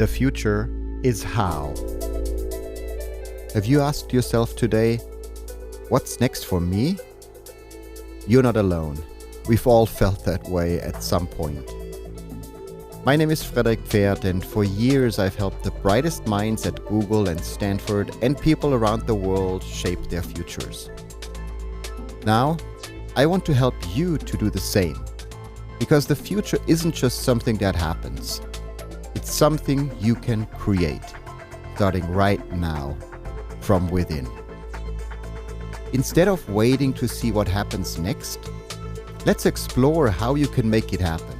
The future is how. Have you asked yourself today, what's next for me? You're not alone. We've all felt that way at some point. My name is Pferd, and for years I've helped the brightest minds at Google and Stanford and people around the world shape their futures. Now, I want to help you to do the same, because the future isn't just something that happens. It's something you can create, starting right now, from within. Instead of waiting to see what happens next, let's explore how you can make it happen.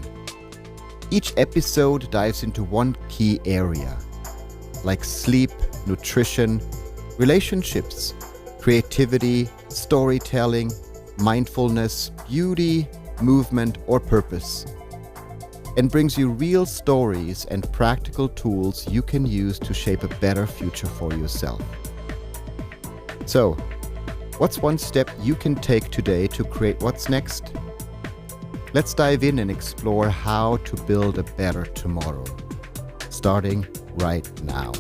Each episode dives into one key area, like sleep, nutrition, relationships, creativity, storytelling, mindfulness, beauty, movement, or purpose, and brings you real stories and practical tools you can use to shape a better future for yourself. So, what's one step you can take today to create what's next? Let's dive in and explore how to build a better tomorrow, starting right now.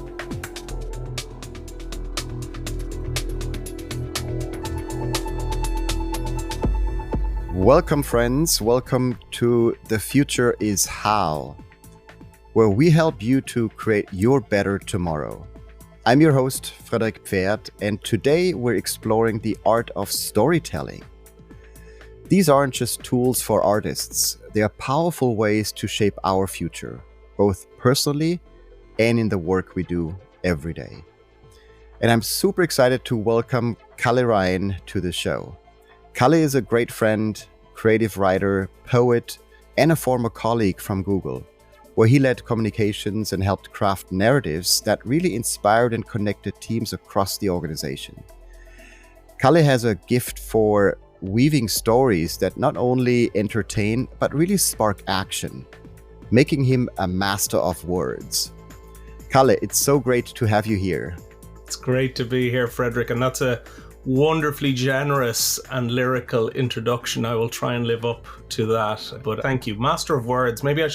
Welcome, friends. Welcome to The Future is How, where we help you to create your better tomorrow. I'm your host, Pferd, and today we're exploring the art of storytelling. These aren't just tools for artists. They are powerful ways to shape our future, both personally and in the work we do every day. And I'm super excited to welcome Kalle Ryan to the show. Kalle is a great friend, creative writer, poet, and a former colleague from Google, where he led communications and helped craft narratives that really inspired and connected teams across the organization. Kalle has a gift for weaving stories that not only entertain, but really spark action, making him a master of words. Kalle, it's so great to have you here. It's great to be here, Frederick, and that's a wonderfully generous and lyrical introduction. I will try and live up to that, but thank you. Master of Words. Maybe I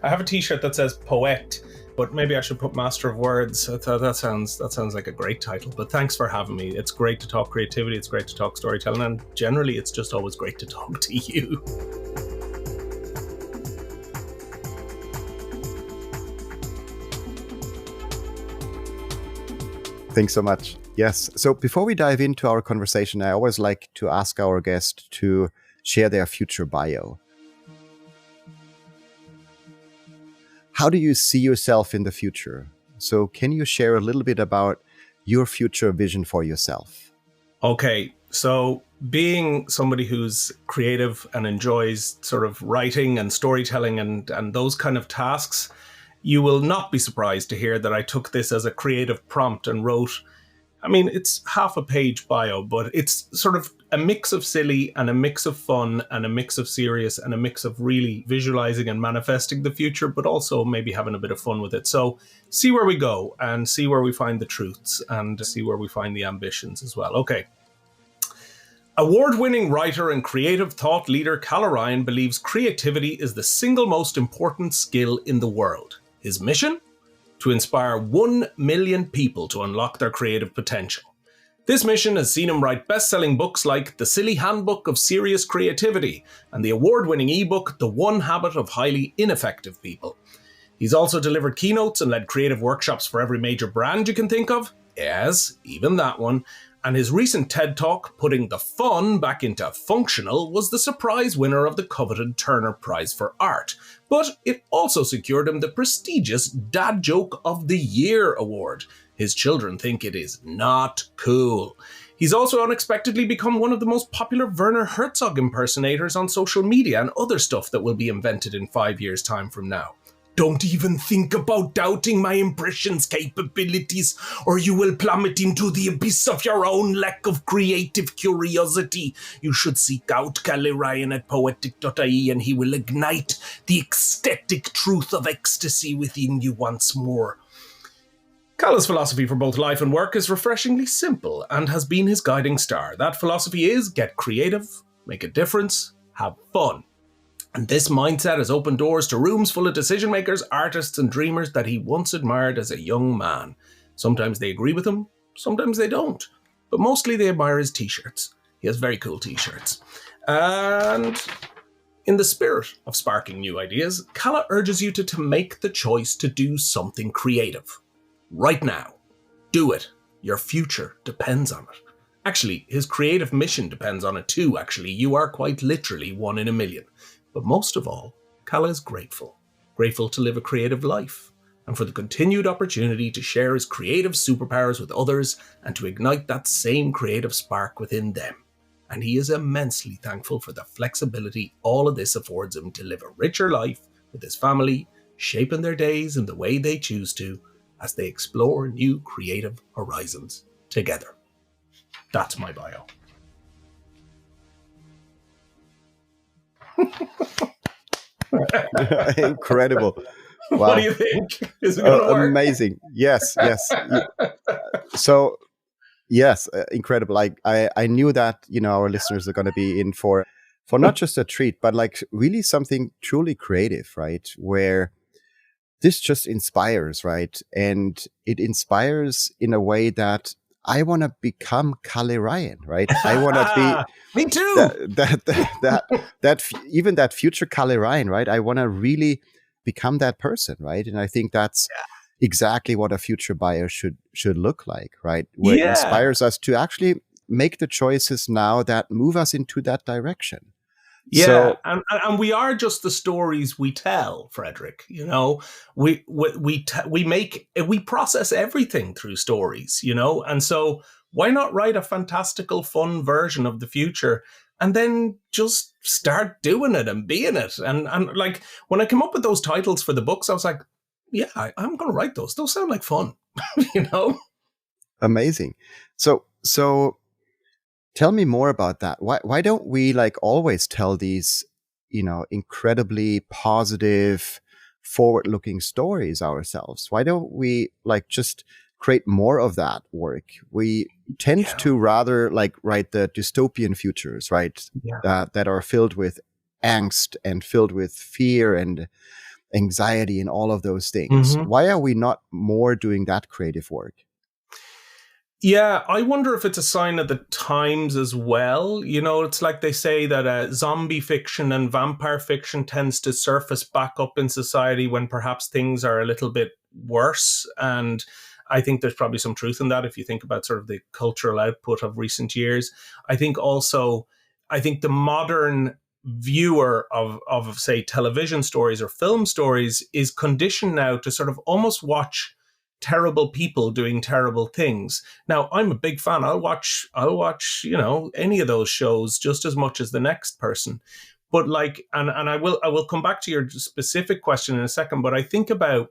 have a t-shirt that says Poetic, but maybe I should put Master of Words. That sounds like a great title, but thanks for having me. It's great to talk creativity, it's great to talk storytelling, and generally it's just always great to talk to you. Thanks so much. Yes. So before we dive into our conversation, I always like to ask our guest to share their future bio. How do you see yourself in the future? So can you share a little bit about your future vision for yourself? Okay. So being somebody who's creative and enjoys sort of writing and storytelling and those kind of tasks, you will not be surprised to hear that I took this as a creative prompt and wrote, it's half a page bio, but it's sort of a mix of silly and a mix of fun and a mix of serious and a mix of really visualizing and manifesting the future, but also maybe having a bit of fun with it. So see where we go and see where we find the truths and see where we find the ambitions as well. Okay. Award-winning writer and creative thought leader Kalle Ryan believes creativity is the single most important skill in the world. His mission? To inspire 1 million people to unlock their creative potential. This mission has seen him write best-selling books like The Silly Handbook of Serious Creativity and the award-winning ebook The One Habit of Highly Ineffective People. He's also delivered keynotes and led creative workshops for every major brand you can think of. Yes, even that one. And his recent TED Talk, Putting the Fun Back into Functional, was the surprise winner of the coveted Turner Prize for Art. But it also secured him the prestigious Dad Joke of the Year award. His children think it is not cool. He's also unexpectedly become one of the most popular Werner Herzog impersonators on social media and other stuff that will be invented in 5 years' time from now. Don't even think about doubting my impressions capabilities, or you will plummet into the abyss of your own lack of creative curiosity. You should seek out Kalle Ryan at poetic.ie and he will ignite the ecstatic truth of ecstasy within you once more. Kalle's philosophy for both life and work is refreshingly simple and has been his guiding star. That philosophy is get creative, make a difference, have fun. And this mindset has opened doors to rooms full of decision makers, artists, and dreamers that he once admired as a young man. Sometimes they agree with him, sometimes they don't. But mostly they admire his t-shirts. He has very cool t-shirts. And in the spirit of sparking new ideas, Kalle urges you to make the choice to do something creative. Right now. Do it. Your future depends on it. Actually, his creative mission depends on it too, actually. You are quite literally one in a million. But most of all, Kalle is grateful. Grateful to live a creative life, and for the continued opportunity to share his creative superpowers with others and to ignite that same creative spark within them. And he is immensely thankful for the flexibility all of this affords him to live a richer life with his family, shaping their days in the way they choose to, as they explore new creative horizons together. That's my bio. Incredible. Wow. What do you think? Is it going to work? Amazing. Yes. So, yes, incredible. I knew that, our listeners are going to be in for not just a treat, but like really something truly creative, right? Where this just inspires, right? And it inspires in a way that I want to become Kalle Ryan, right? I want to be me too. Even that future Kalle Ryan, right? I want to really become that person, right? And I think that's exactly what a future buyer should look like, right? Where it inspires us to actually make the choices now that move us into that direction. Yeah, so, and we are just the stories we tell, Frederick. We process everything through stories, and so why not write a fantastical, fun version of the future and then just start doing it and being it? And like when I came up with those titles for the books, I was like, yeah, I'm going to write those. Those sound like fun, Amazing. So. Tell me more about that. Why don't we like always tell these, incredibly positive, forward-looking stories ourselves? Why don't we like just create more of that work? We tend to rather like write the dystopian futures, right? That are filled with angst and filled with fear and anxiety and all of those things. Mm-hmm. Why are we not more doing that creative work? Yeah, I wonder if it's a sign of the times as well. It's like they say that zombie fiction and vampire fiction tends to surface back up in society when perhaps things are a little bit worse. And I think there's probably some truth in that if you think about sort of the cultural output of recent years. I think the modern viewer of say, television stories or film stories is conditioned now to sort of almost watch terrible people doing terrible things. Now, I'm a big fan. I'll watch, any of those shows just as much as the next person. But like, and I will come back to your specific question in a second, but I think about,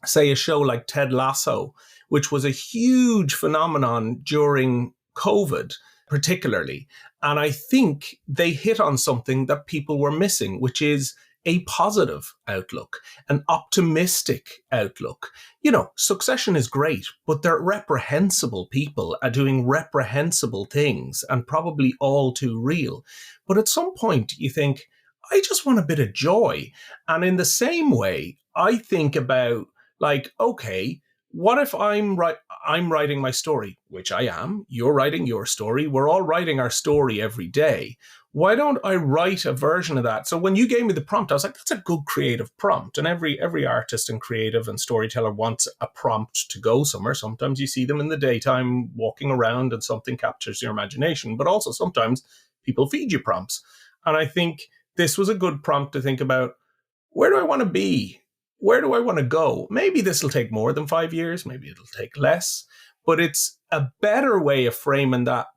say, a show like Ted Lasso, which was a huge phenomenon during COVID, particularly. And I think they hit on something that people were missing, which is a positive outlook, an optimistic outlook. Succession is great, but they're reprehensible people doing reprehensible things and probably all too real. But at some point you think, I just want a bit of joy. And in the same way, I think about like, okay, what if I'm writing my story, which I am, you're writing your story, we're all writing our story every day. Why don't I write a version of that? So when you gave me the prompt, I was like, that's a good creative prompt. And every artist and creative and storyteller wants a prompt to go somewhere. Sometimes you see them in the daytime walking around and something captures your imagination. But also sometimes people feed you prompts. And I think this was a good prompt to think about, where do I want to be? Where do I want to go? Maybe this will take more than 5 years. Maybe it'll take less. But it's a better way of framing that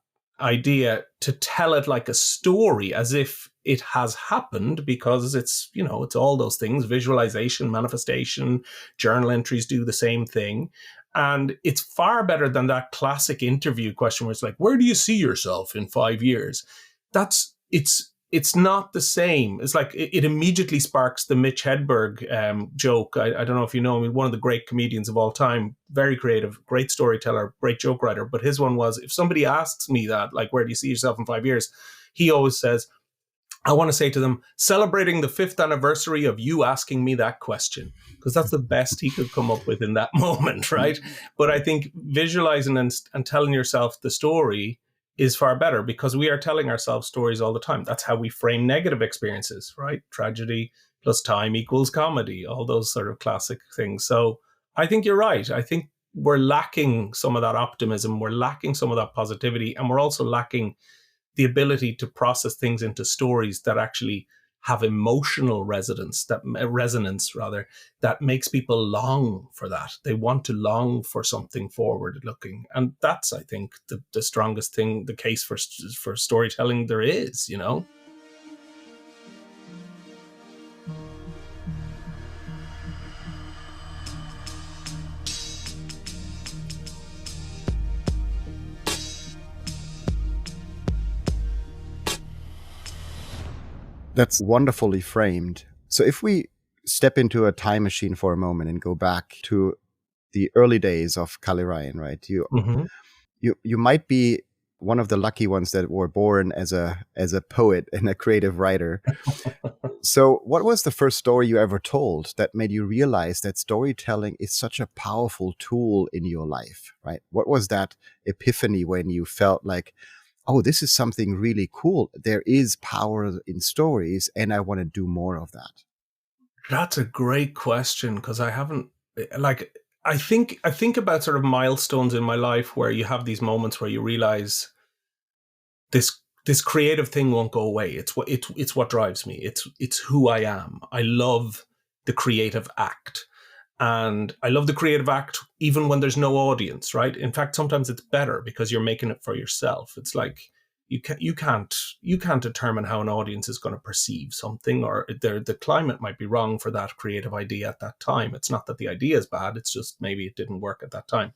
idea to tell it like a story, as if it has happened, because it's all those things: visualization, manifestation, journal entries do the same thing. And it's far better than that classic interview question where it's like, where do you see yourself in 5 years? It's not the same. It's like it immediately sparks the Mitch Hedberg joke. I don't know if you know him, one of the great comedians of all time, very creative, great storyteller, great joke writer. But his one was, if somebody asks me that, like, where do you see yourself in 5 years? He always says, I want to say to them, celebrating the 5th anniversary of you asking me that question, because that's the best he could come up with in that moment, right? But I think visualizing and telling yourself the story is far better, because we are telling ourselves stories all the time. That's how we frame negative experiences, right? Tragedy plus time equals comedy, all those sort of classic things. So I think you're right. I think we're lacking some of that optimism. We're lacking some of that positivity. And we're also lacking the ability to process things into stories that actually have emotional resonance, that makes people long for that. They want to long for something forward looking. And that's, I think, the strongest thing, the case for storytelling there is, you know? That's wonderfully framed. So if we step into a time machine for a moment and go back to the early days of Kalle Ryan, right? You might be one of the lucky ones that were born as a poet and a creative writer. So what was the first story you ever told that made you realize that storytelling is such a powerful tool in your life, right? What was that epiphany when you felt like, oh, this is something really cool. There is power in stories, and I want to do more of that. That's a great question, because I haven't, like, I think about sort of milestones in my life where you have these moments where you realize this creative thing won't go away. It's what drives me. It's who I am. I love the creative act. And I love the creative act even when there's no audience, right? In fact, sometimes it's better because you're making it for yourself. It's like you can't determine how an audience is going to perceive something, or the climate might be wrong for that creative idea at that time. It's not that the idea is bad. It's just maybe it didn't work at that time.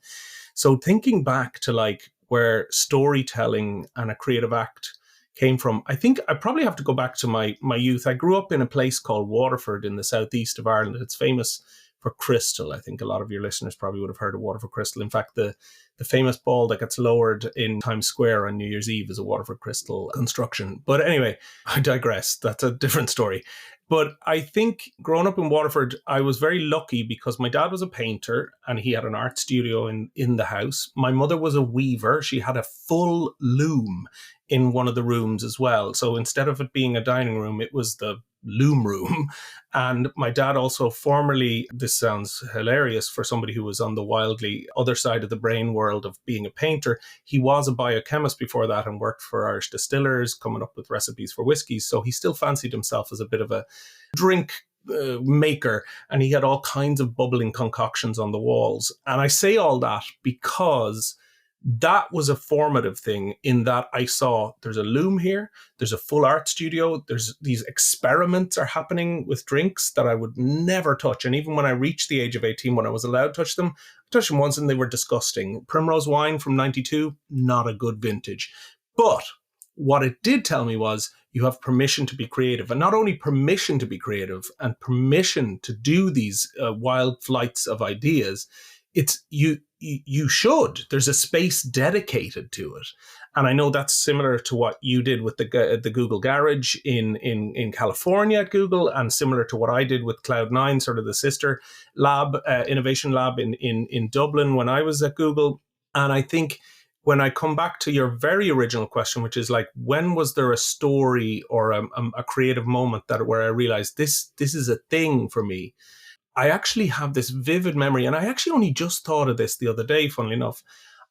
So thinking back to like where storytelling and a creative act came from, I think I probably have to go back to my youth. I grew up in a place called Waterford in the southeast of Ireland. It's famous for crystal. I think a lot of your listeners probably would have heard of Waterford crystal. In fact, the famous ball that gets lowered in Times Square on New Year's Eve is a Waterford crystal construction. But anyway, I digress. That's a different story. But I think growing up in Waterford, I was very lucky because my dad was a painter and he had an art studio in the house. My mother was a weaver. She had a full loom in one of the rooms as well. So instead of it being a dining room, it was the loom room. And my dad also formerly, this sounds hilarious for somebody who was on the wildly other side of the brain world of being a painter, he was a biochemist before that and worked for Irish distillers, coming up with recipes for whiskies. So he still fancied himself as a bit of a drink maker, and he had all kinds of bubbling concoctions on the walls. And I say all that because that was a formative thing in that I saw there's a loom here, there's a full art studio, there's these experiments are happening with drinks that I would never touch. And even when I reached the age of 18, when I was allowed to touch them, I touched them once and they were disgusting. Primrose wine from 92, not a good vintage. But what it did tell me was you have permission to be creative, and not only permission to be creative and permission to do these wild flights of ideas, it's you should. There's a space dedicated to it. And I know that's similar to what you did with the Google Garage in California at Google, and similar to what I did with Cloud9, sort of the sister lab, innovation lab in Dublin when I was at Google. And I think when I come back to your very original question, which is like, when was there a story or a creative moment where I realized this is a thing for me? I actually have this vivid memory, and I actually only just thought of this the other day, funnily enough.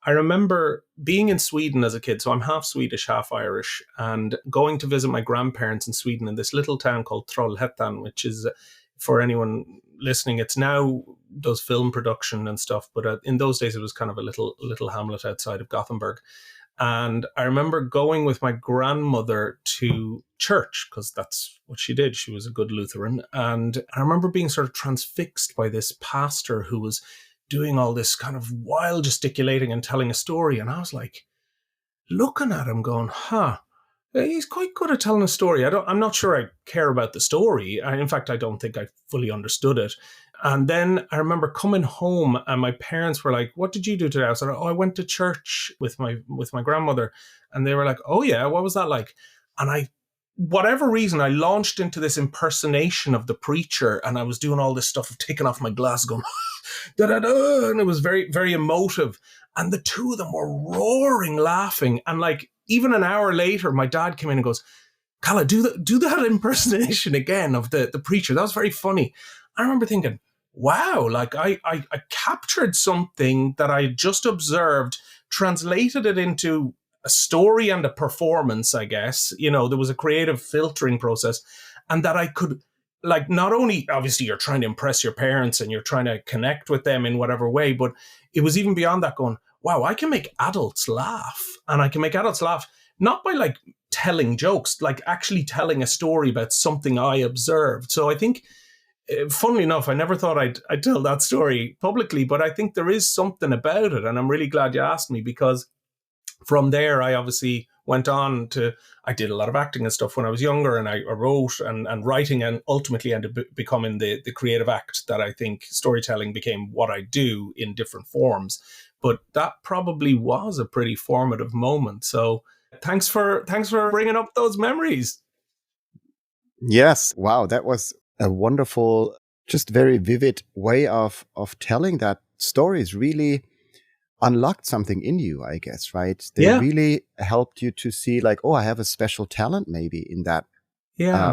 I remember being in Sweden as a kid, so I'm half Swedish, half Irish, and going to visit my grandparents in Sweden in this little town called Trollhättan, which is, for anyone listening, it's now does film production and stuff, but in those days it was kind of a little hamlet outside of Gothenburg. And I remember going with my grandmother to church because that's what she did. She was a good Lutheran. And I remember being sort of transfixed by this pastor who was doing all this kind of wild gesticulating and telling a story. And I was like, looking at him going, he's quite good at telling a story. I'm not sure I care about the story. In fact, I don't think I fully understood it. And then I remember coming home and my parents were like, what did you do today? I said, I went to church with my grandmother. And they were like, oh yeah, what was that like? And I whatever reason, I launched into this impersonation of the preacher, and I was doing all this stuff of taking off my glasses, going, da da da, and it was very, very emotive. And the two of them were roaring, laughing. And like, even an hour later, my dad came in and goes, Kalle, do that impersonation again of the preacher. That was very funny. I remember thinking, wow, like I captured something that I just observed, translated it into a story and a performance, I guess. You know, there was a creative filtering process, and that I could, like, not only, obviously you're trying to impress your parents and you're trying to connect with them in whatever way, but it was even beyond that, going, wow, I can make adults laugh. And I can make adults laugh not by like telling jokes, like actually telling a story about something I observed. So I think, funnily enough, I never thought I'd tell that story publicly, but I think there is something about it. And I'm really glad you asked me, because from there, I obviously went on to, I did a lot of acting and stuff when I was younger, and I wrote and writing, and ultimately ended up becoming the creative act that I think storytelling became what I do in different forms. But that probably was a pretty formative moment. So thanks for bringing up those memories. Yes. Wow. That was a wonderful, just very vivid way of telling that stories really unlocked something in you, I guess, right? They really helped you to see like, oh, I have a special talent maybe in that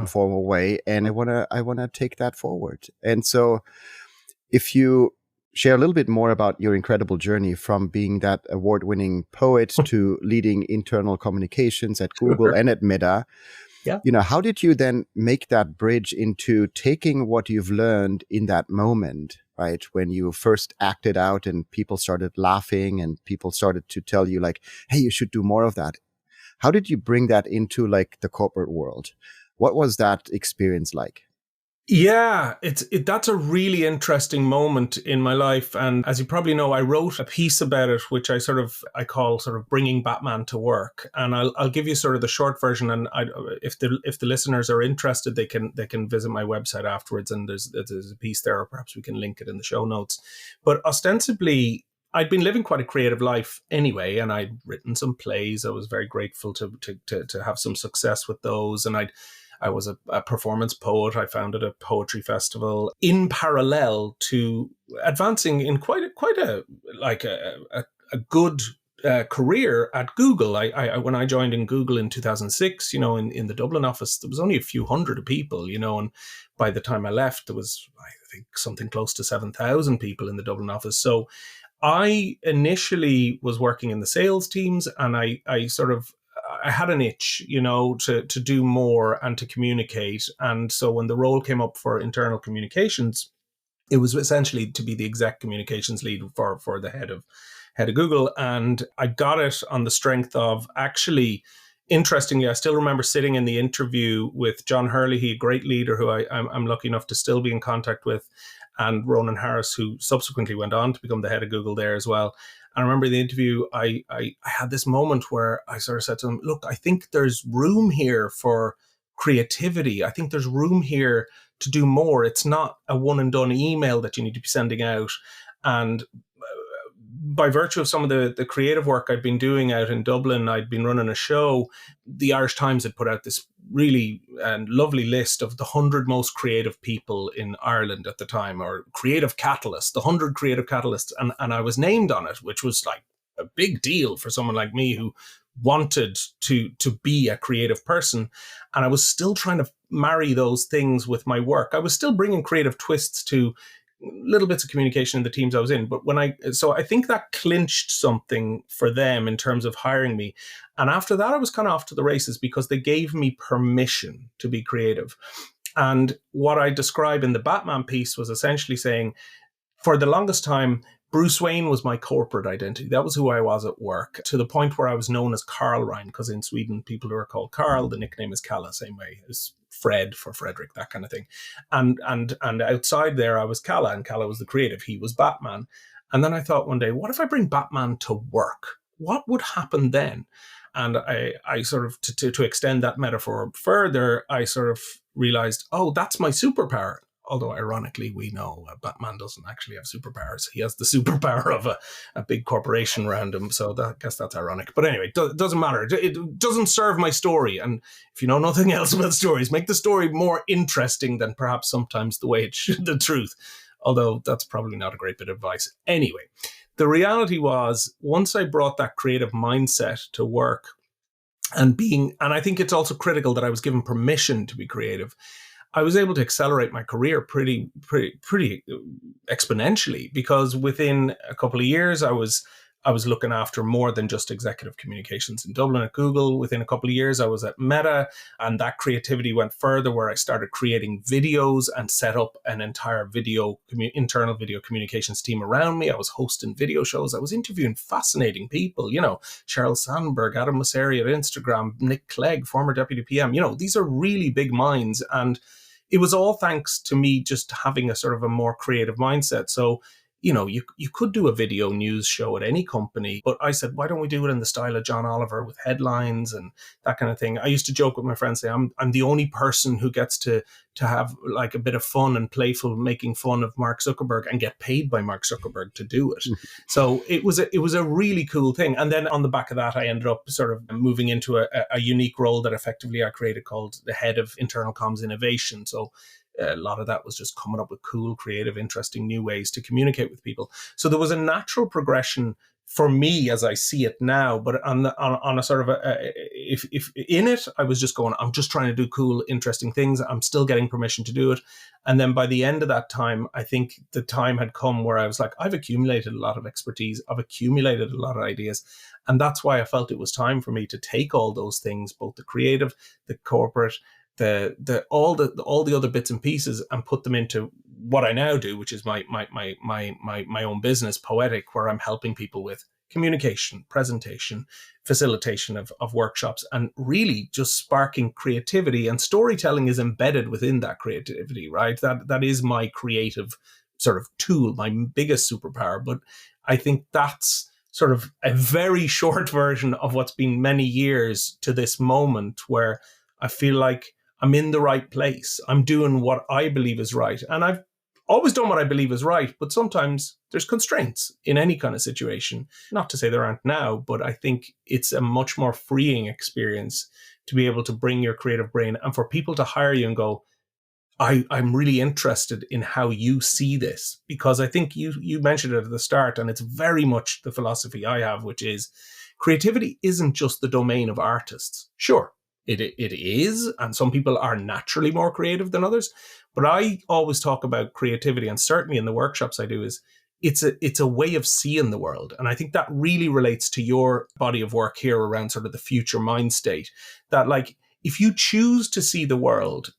formal way. And I want to take that forward. And so if you share a little bit more about your incredible journey from being that award-winning poet to leading internal communications at Google and at Meta, you know, how did you then make that bridge into taking what you've learned in that moment, right? When you first acted out and people started laughing and people started to tell you like, hey, you should do more of that. How did you bring that into like the corporate world? What was that experience like? Yeah, that's a really interesting moment in my life. And as you probably know, I wrote a piece about it, which I call bringing Batman to work. And I'll give you sort of the short version. And if the listeners are interested, they can visit my website afterwards. And there's a piece there, or perhaps we can link it in the show notes. But ostensibly, I'd been living quite a creative life anyway, and I'd written some plays. I was very grateful to have some success with those. And I was a performance poet. I founded a poetry festival in parallel to advancing in quite a good career at Google. I when I joined in Google in 2006, you know, in the Dublin office, there was only a few hundred people, you know, and by the time I left, there was, I think, something close to 7,000 people in the Dublin office. So I initially was working in the sales teams, and I had an itch, you know, to do more and to communicate. And so when the role came up for internal communications, it was essentially to be the exec communications lead for the head of Google. And I got it on the strength of, actually, interestingly, I still remember sitting in the interview with John Hurley, a great leader who I'm lucky enough to still be in contact with, and Ronan Harris, who subsequently went on to become the head of Google there as well. And I remember in the interview, I had this moment where I sort of said to him, look, I think there's room here for creativity. I think there's room here to do more. It's not a one and done email that you need to be sending out. And by virtue of some of the creative work I'd been doing out in Dublin, I'd been running a show. The Irish Times had put out this really lovely list of the 100 most creative people in Ireland at the time, or creative catalysts, the 100 creative catalysts. And I was named on it, which was like a big deal for someone like me who wanted to be a creative person. And I was still trying to marry those things with my work. I was still bringing creative twists to little bits of communication in the teams I was in. But so I think that clinched something for them in terms of hiring me. And after that, I was kind of off to the races, because they gave me permission to be creative. And what I describe in the Batman piece was essentially saying, for the longest time, Bruce Wayne was my corporate identity. That was who I was at work, to the point where I was known as Kalle Ryan, because in Sweden, people who are called Karl, the nickname is Kalle, same way as Fred for Frederick, that kind of thing. And outside there, I was Kalle, and Kalle was the creative. He was Batman. And then I thought one day, what if I bring Batman to work? What would happen then? And I sort of, to extend that metaphor further, I sort of realized, oh, that's my superpower. Although ironically, we know Batman doesn't actually have superpowers. He has the superpower of a big corporation around him. So I guess that's ironic. But anyway, it doesn't matter. It doesn't serve my story. And if you know nothing else about stories, make the story more interesting than perhaps sometimes the way it should, the truth. Although that's probably not a great bit of advice. Anyway, the reality was, once I brought that creative mindset to work and I think it's also critical that I was given permission to be creative, I was able to accelerate my career pretty exponentially, because within a couple of years, I was looking after more than just executive communications in Dublin at Google. Within a couple of years, I was at Meta, and that creativity went further, where I started creating videos and set up an entire internal video communications team around me. I was hosting video shows. I was interviewing fascinating people, Sheryl Sandberg, Adam Mosseri at Instagram, Nick Clegg, former deputy PM. These are really big minds, and it was all thanks to me just having a sort of a more creative mindset. So, you could do a video news show at any company, but I said, why don't we do it in the style of John Oliver with headlines and that kind of thing? I used to joke with my friends, say I'm the only person who gets to have like a bit of fun and playful, making fun of Mark Zuckerberg and get paid by Mark Zuckerberg to do it. So it was a really cool thing. And then on the back of that, I ended up sort of moving into a unique role that effectively I created called the head of internal comms innovation. So a lot of that was just coming up with cool, creative, interesting new ways to communicate with people. So there was a natural progression for me as I see it now, but on a sort of if in it, I was just going, I'm just trying to do cool, interesting things. I'm still getting permission to do it. And then by the end of that time, I think the time had come where I was like, I've accumulated a lot of expertise. I've accumulated a lot of ideas. And that's why I felt it was time for me to take all those things, both the creative, the corporate, all the other bits and pieces, and put them into what I now do, which is my own business, Poetic, where I'm helping people with communication, presentation, facilitation of workshops, and really just sparking creativity. And storytelling is embedded within that creativity, right? That is my creative sort of tool, my biggest superpower. But I think that's sort of a very short version of what's been many years to this moment, where I feel like I'm in the right place. I'm doing what I believe is right. And I've always done what I believe is right, but sometimes there's constraints in any kind of situation. Not to say there aren't now, but I think it's a much more freeing experience to be able to bring your creative brain and for people to hire you and go, I'm really interested in how you see this. Because I think you mentioned it at the start, and it's very much the philosophy I have, which is creativity isn't just the domain of artists. Sure, it is, and some people are naturally more creative than others. But I always talk about creativity, and certainly in the workshops I do, is it's a way of seeing the world. And I think that really relates to your body of work here around sort of the future mind state. That, like, if you choose to see the world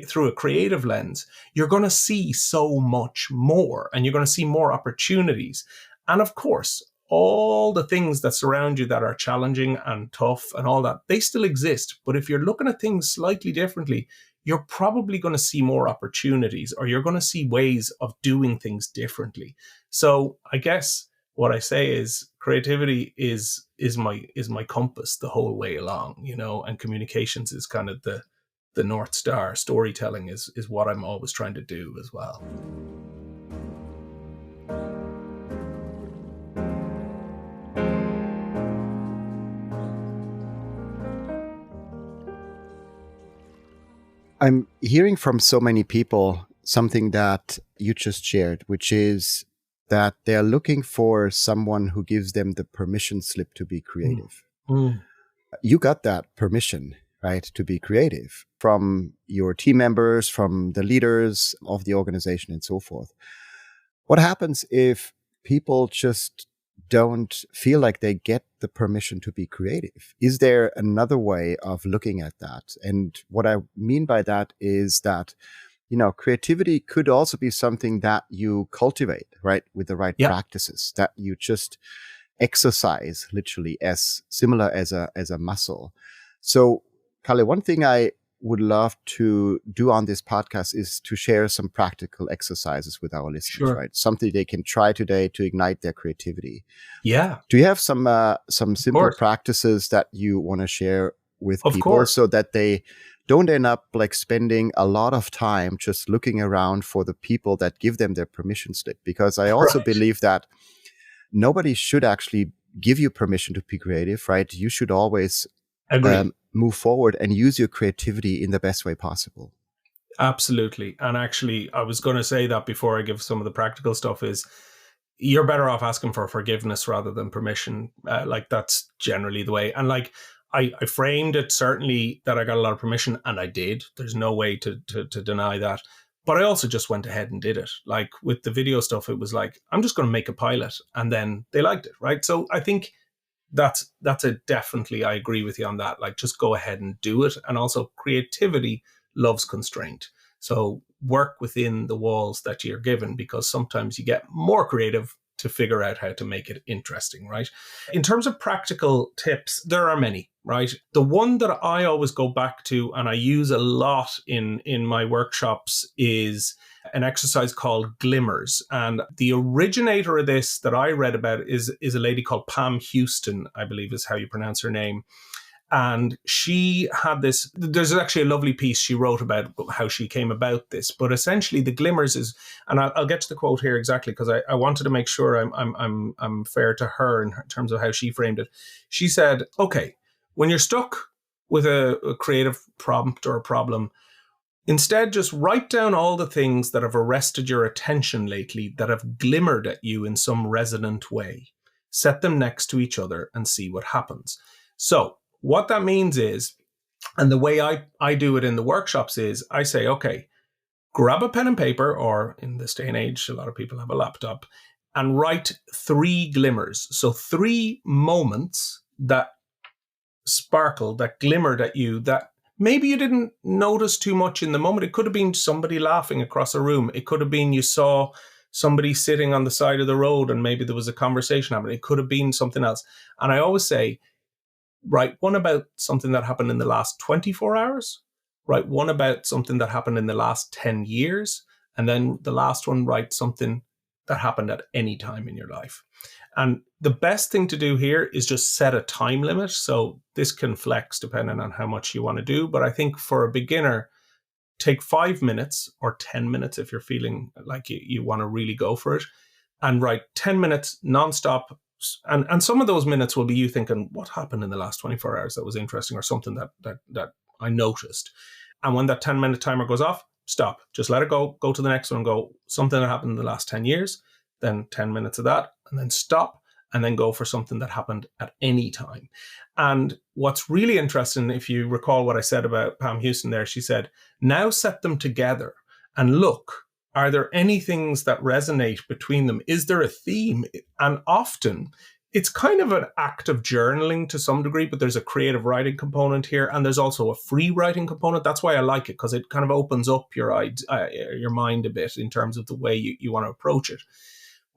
through a creative lens, you're going to see so much more, and you're going to see more opportunities. And of course, all the things that surround you that are challenging and tough and all that, they still exist. But if you're looking at things slightly differently, you're probably going to see more opportunities, or you're going to see ways of doing things differently. So I guess what I say is creativity is my compass the whole way along, and communications is kind of the North Star. Storytelling is what I'm always trying to do as well. I'm hearing from so many people something that you just shared, which is that they're looking for someone who gives them the permission slip to be creative. You got that permission, right, to be creative from your team members, from the leaders of the organization, and so forth. What happens if people just don't feel like they get the permission to be creative? Is there another way of looking at that? And what I mean by that is that, creativity could also be something that you cultivate, right, with the right practices, that you just exercise literally as similar as a muscle. So, Kalle, one thing I would love to do on this podcast is to share some practical exercises with our listeners, right? Something they can try today to ignite their creativity. Yeah. Do you have some simple practices that you want to share with people so that they don't end up like spending a lot of time just looking around for the people that give them their permission slip. Because I also Right. believe that nobody should actually give you permission to be creative, right? You should always Agree. move forward and use your creativity in the best way possible. Absolutely. And actually, I was going to say that before I give some of the practical stuff is you're better off asking for forgiveness rather than permission. Like that's generally the way. And like I framed it certainly that I got a lot of permission, and I did. There's no way to deny that. But I also just went ahead and did it. Like with the video stuff, it was like, I'm just going to make a pilot, and then they liked it. Right. So I think that's a definitely, I agree with you on that. Like just go ahead and do it. And also creativity loves constraint. So work within the walls that you're given, because sometimes you get more creative to figure out how to make it interesting, right? In terms of practical tips, there are many, right? The one that I always go back to and I use a lot in my workshops is an exercise called glimmers. And the originator of this that I read about is a lady called Pam Houston, I believe is how you pronounce her name. And she had this, there's actually a lovely piece she wrote about how she came about this. But essentially the glimmers is, and I'll get to the quote here exactly, because I wanted to make sure I'm fair to her in terms of how she framed it. She said, okay, when you're stuck with a creative prompt or a problem, instead just write down all the things that have arrested your attention lately that have glimmered at you in some resonant way. Set them next to each other and see what happens. So what that means is, and the way I do it in the workshops is I say, okay, grab a pen and paper, or in this day and age, a lot of people have a laptop, and write 3 glimmers. So 3 moments that sparkled, that glimmered at you, that maybe you didn't notice too much in the moment. It could have been somebody laughing across a room. It could have been you saw somebody sitting on the side of the road and maybe there was a conversation happening. It could have been something else. And I always say, write one about something that happened in the last 24 hours, write one about something that happened in the last 10 years, and then the last one, write something that happened at any time in your life. And the best thing to do here is just set a time limit. So this can flex depending on how much you want to do. But I think for a beginner, take 5 minutes or 10 minutes if you're feeling like you want to really go for it, and write 10 minutes nonstop. And some of those minutes will be you thinking, what happened in the last 24 hours that was interesting, or something that I noticed. And when that 10-minute timer goes off, stop. Just let it go. Go to the next one. Go something that happened in the last 10 years, then 10 minutes of that, and then stop, and then go for something that happened at any time. And what's really interesting, if you recall what I said about Pam Houston there, she said, now set them together and look. Are there any things that resonate between them? Is there a theme? And often it's kind of an act of journaling to some degree, but there's a creative writing component here, and there's also a free writing component. That's why I like it, because it kind of opens up your mind a bit in terms of the way you want to approach it.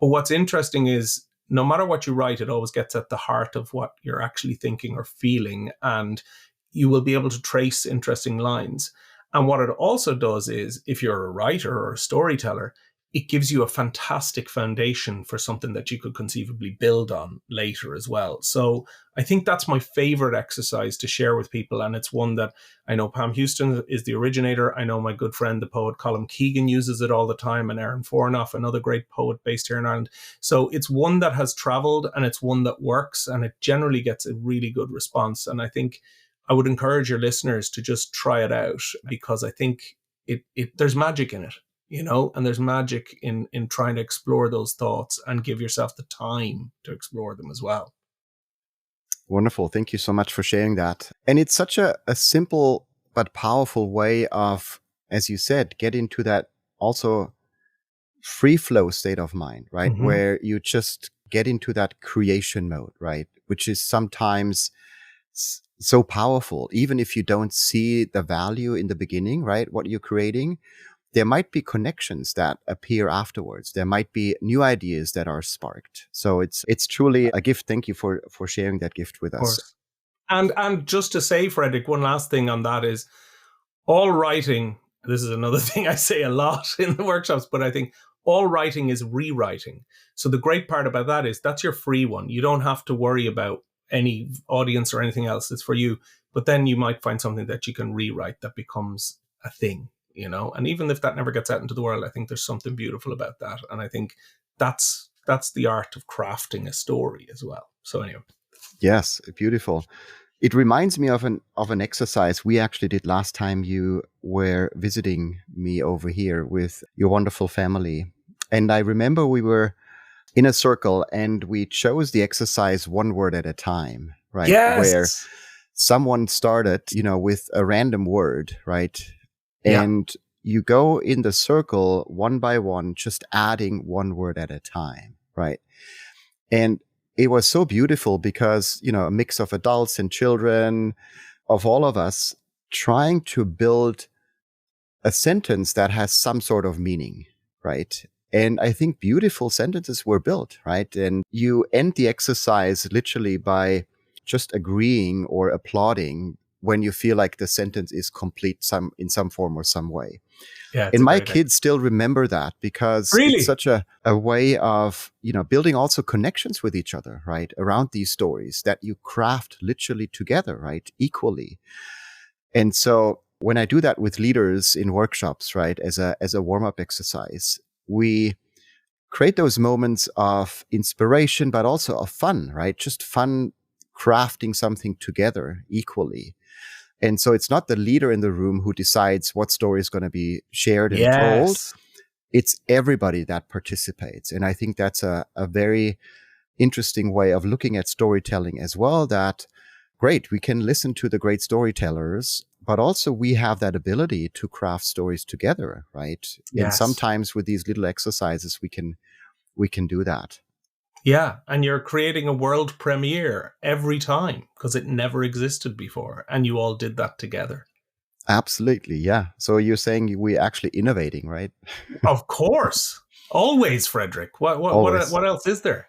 But what's interesting is no matter what you write, it always gets at the heart of what you're actually thinking or feeling, and you will be able to trace interesting lines. And what it also does is, if you're a writer or a storyteller, it gives you a fantastic foundation for something that you could conceivably build on later as well. So I think that's my favorite exercise to share with people. And it's one that I know Pam Houston is the originator. I know my good friend, the poet Colm Keegan, uses it all the time, and Aaron Fornoff, another great poet based here in Ireland. So it's one that has traveled, and it's one that works, and it generally gets a really good response. And I think I would encourage your listeners to just try it out, because I think there's magic in it, and there's magic in trying to explore those thoughts and give yourself the time to explore them as well. Wonderful. Thank you so much for sharing that. And it's such a simple but powerful way of, as you said, get into that also free flow state of mind, right? Mm-hmm. Where you just get into that creation mode, right? Which is sometimes so powerful, even if you don't see the value in the beginning, right? What you're creating, there might be connections that appear afterwards. There might be new ideas that are sparked. So it's truly a gift. Thank you for sharing that gift with us. And just to say, Frederick, one last thing on that is, all writing, this is another thing I say a lot in the workshops, but I think all writing is rewriting. So the great part about that is that's your free one. You don't have to worry about any audience or anything else. It's for you. But then you might find something that you can rewrite that becomes a thing, you know? And even if that never gets out into the world, I think there's something beautiful about that. And I think that's the art of crafting a story as well. So anyway. Yes, beautiful. It reminds me of an exercise we actually did last time you were visiting me over here with your wonderful family. And I remember we were in a circle and we chose the exercise one word at a time, right? Where Yes. someone started, with a random word, right? And you go in the circle one by one, just adding one word at a time, right? And it was so beautiful because, a mix of adults and children, of all of us, trying to build a sentence that has some sort of meaning, right? And I think beautiful sentences were built, right? And you end the exercise literally by just agreeing or applauding when you feel like the sentence is complete in some form or some way. Yeah, and my kids still remember that because it's such a way of, building also connections with each other, right? Around these stories that you craft literally together, right? Equally. And so when I do that with leaders in workshops, right, as a warm-up exercise, we create those moments of inspiration, but also of fun, right? Just fun crafting something together equally. And so it's not the leader in the room who decides what story is going to be shared and told. It's everybody that participates. And I think that's a very interesting way of looking at storytelling as well, that great, we can listen to the great storytellers, but also we have that ability to craft stories together, right? Yes. And sometimes with these little exercises, we can do that. Yeah, and you're creating a world premiere every time because it never existed before, and you all did that together. Absolutely, yeah. So you're saying we're actually innovating, right? Of course. Always, Frederick. What else is there?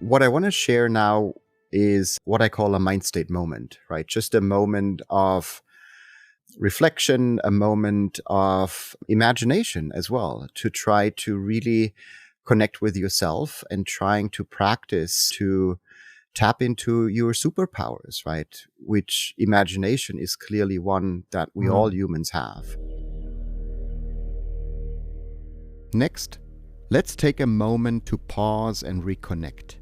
What I want to share now is what I call a mind state moment, right? Just a moment of reflection, a moment of imagination as well, to try to really connect with yourself and trying to practice to tap into your superpowers, right? Which imagination is clearly one that we all humans have. Next, let's take a moment to pause and reconnect.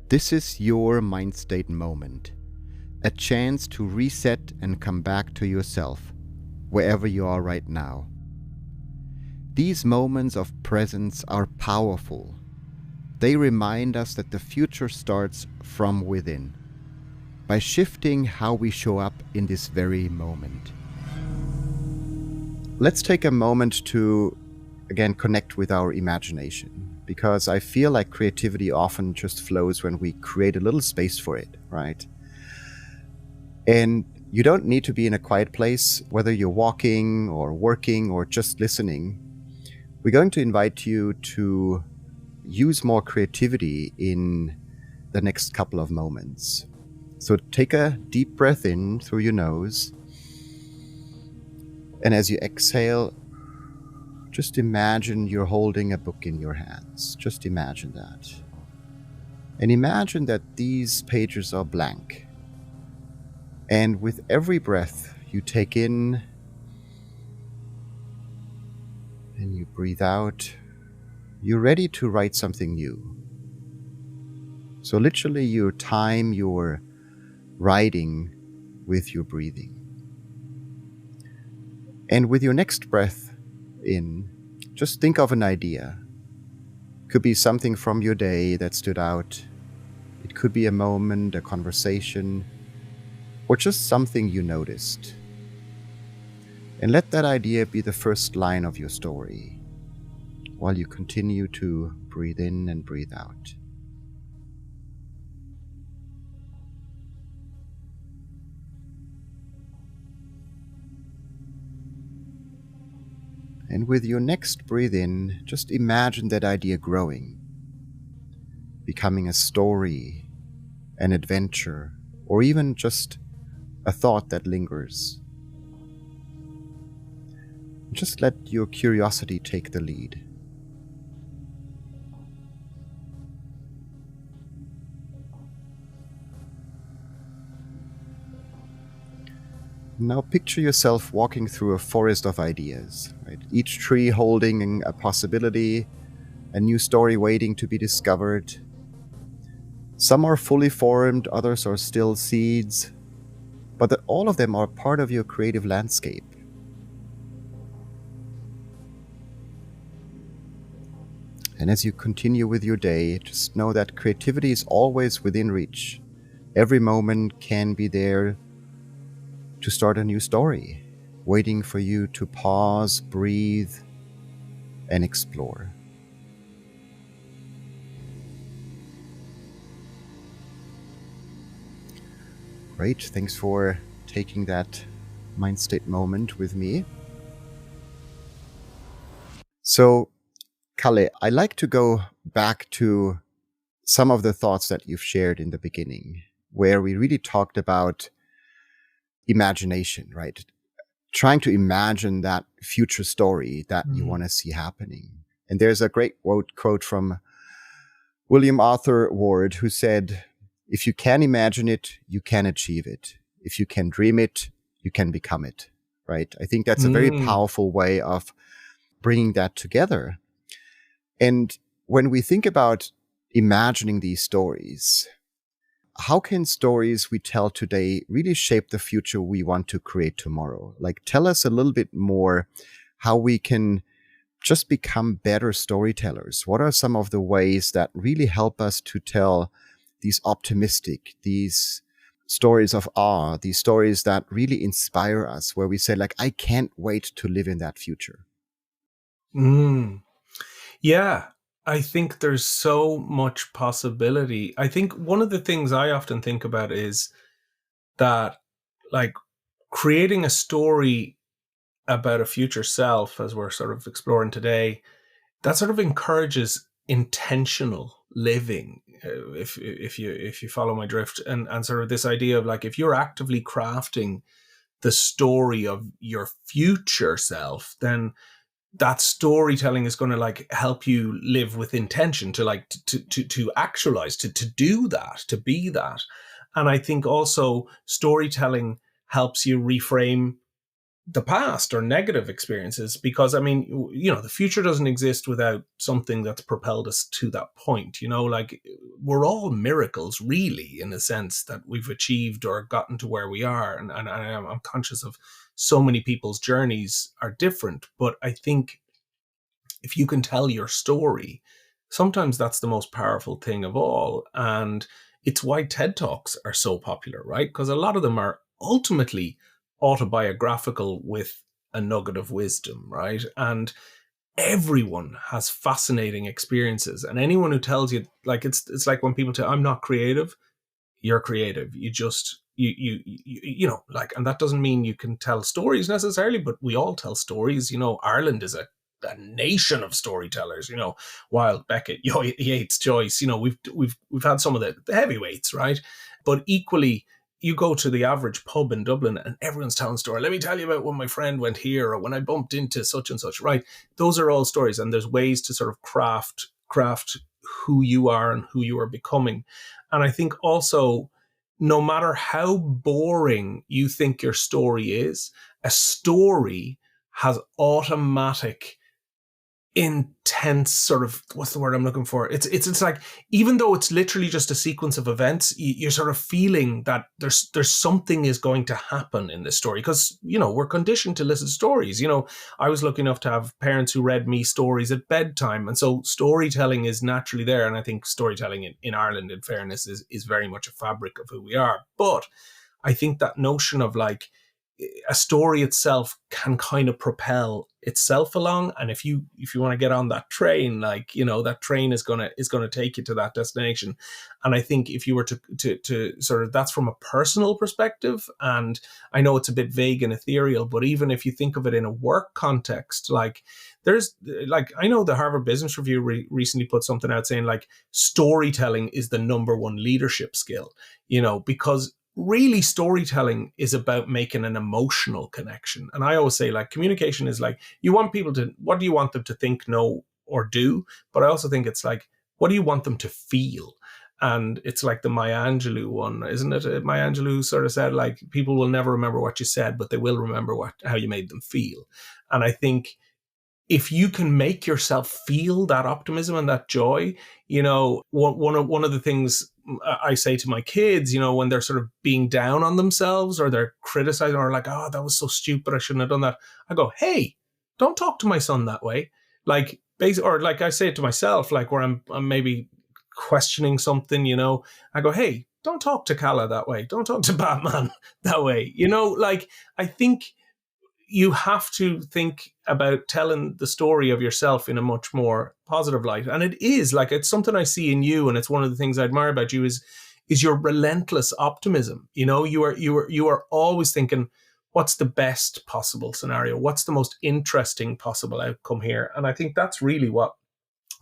This is your mind state moment, a chance to reset and come back to yourself, wherever you are right now. These moments of presence are powerful. They remind us that the future starts from within, by shifting how we show up in this very moment. Let's take a moment to, again, connect with our imagination. Because I feel like creativity often just flows when we create a little space for it, right? And you don't need to be in a quiet place, whether you're walking or working or just listening. We're going to invite you to use more creativity in the next couple of moments. So take a deep breath in through your nose. And as you exhale, just imagine you're holding a book in your hands. Just imagine that. And imagine that these pages are blank. And with every breath you take in and you breathe out, you're ready to write something new. So literally you time your writing with your breathing. And with your next breath in, just think of an idea. Could be something from your day that stood out. It could be a moment, a conversation, or just something you noticed. And let that idea be the first line of your story while you continue to breathe in and breathe out. And with your next breathe in, just imagine that idea growing, becoming a story, an adventure, or even just a thought that lingers. Just let your curiosity take the lead. Now picture yourself walking through a forest of ideas, right? Each tree holding a possibility, a new story waiting to be discovered. Some are fully formed, others are still seeds, but all of them are part of your creative landscape. And as you continue with your day, just know that creativity is always within reach. Every moment can be there to start a new story, waiting for you to pause, breathe, and explore. Great, thanks for taking that mind state moment with me. So, Kalle, I like to go back to some of the thoughts that you've shared in the beginning, where we really talked about imagination, right? Trying to imagine that future story that you want to see happening. And there's a great quote from William Arthur Ward, who said, "If you can imagine it, you can achieve it. If you can dream it, you can become it," right? I think that's a very powerful way of bringing that together. And when we think about imagining these stories, how can stories we tell today really shape the future we want to create tomorrow? Like, tell us a little bit more how we can just become better storytellers. What are some of the ways that really help us to tell these optimistic, these stories of awe, these stories that really inspire us, where we say, like, I can't wait to live in that future? Yeah, I think there's so much possibility. I think one of the things I often think about is that, like, creating a story about a future self, as we're sort of exploring today, that sort of encourages intentional living. If you follow my drift, and sort of this idea of, like, if you're actively crafting the story of your future self, then that storytelling is going to, like, help you live with intention to, like, to actualize, to do that, to be that. And I think also storytelling helps you reframe the past or negative experiences, because, I mean, you know, the future doesn't exist without something that's propelled us to that point. You know, like, we're all miracles, really, in the sense that we've achieved or gotten to where we are. And I'm conscious of so many people's journeys are different, but I think if you can tell your story, sometimes that's the most powerful thing of all. And it's why TED Talks are so popular, right? Because a lot of them are ultimately autobiographical with a nugget of wisdom, right? And everyone has fascinating experiences. And anyone who tells you, like, it's like when people tell, I'm not creative, you're creative. You just, you know, like, and that doesn't mean you can tell stories necessarily, but we all tell stories. You know, Ireland is a nation of storytellers, you know, Wilde, Beckett, Yeats, Joyce, you know, we've had some of the heavyweights, right? But equally, you go to the average pub in Dublin and everyone's telling a story. Let me tell you about when my friend went here, or when I bumped into such and such, right? Those are all stories, and there's ways to sort of craft who you are and who you are becoming. And I think also, no matter how boring you think your story is, a story has automatic, intense sort of, what's the word I'm looking for? It's like, even though it's literally just a sequence of events, you're sort of feeling that there's something is going to happen in this story, because, you know, we're conditioned to listen to stories. You know, I was lucky enough to have parents who read me stories at bedtime, and so storytelling is naturally there. And I think storytelling in Ireland, in fairness, is very much a fabric of who we are. But I think that notion of, like, a story itself can kind of propel itself along, and if you want to get on that train, like, you know, that train is gonna take you to that destination. And I think if you were to sort of, that's from a personal perspective, and I know it's a bit vague and ethereal, but even if you think of it in a work context, like, there's, like, I know the Harvard Business Review recently put something out saying, like, storytelling is the number one leadership skill, you know, because really storytelling is about making an emotional connection. And I always say, like, communication is like, you want people to, what do you want them to think, know, or do? But I also think it's like, what do you want them to feel? And it's like the Maya Angelou one, isn't it? Maya Angelou sort of said, like, people will never remember what you said, but they will remember how you made them feel. And I think if you can make yourself feel that optimism and that joy, you know, one of the things I say to my kids, you know, when they're sort of being down on themselves or they're criticizing or like, oh, that was so stupid, I shouldn't have done that. I go, hey, don't talk to my son that way. Like, or like I say it to myself, like where I'm maybe questioning something, you know, I go, hey, don't talk to Kalle that way. Don't talk to Batman that way. You know, like, I think you have to think about telling the story of yourself in a much more positive light. And it is like, it's something I see in you. And it's one of the things I admire about you is your relentless optimism. You know, you are always thinking, what's the best possible scenario? What's the most interesting possible outcome here? And I think that's really what